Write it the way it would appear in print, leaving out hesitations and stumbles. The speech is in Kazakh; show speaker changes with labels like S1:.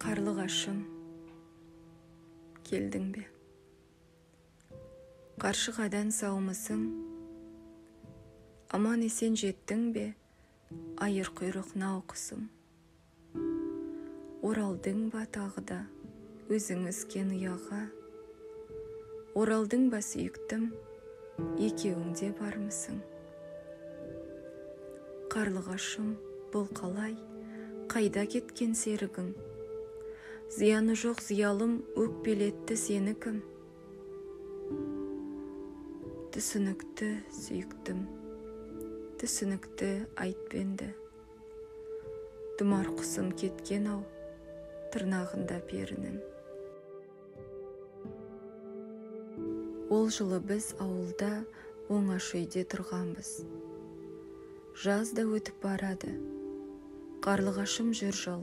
S1: Қарлығашым, келдің бе? Қаршығадан саумысың? Аман есен жеттің бе? Айыр құйрық науқысым. Оралдың ба тағы да өзің өскен ұяға? Оралдың ба сүйіктім, екеуіңде бармысың? Қарлығашым, бұл қалай? Қайда кеткен серігің? Зияны жоқ зиялым өкпелетті сені кім? Түсінікті сүйіктім, түсінікті айтпенді. Тұмар құсым кеткен ау, тырнағында перінің. Ол жылы біз ауылда оңаш үйде тұрғанбыз. Жаз да өтіп барады. Қарлығашым жүр жол.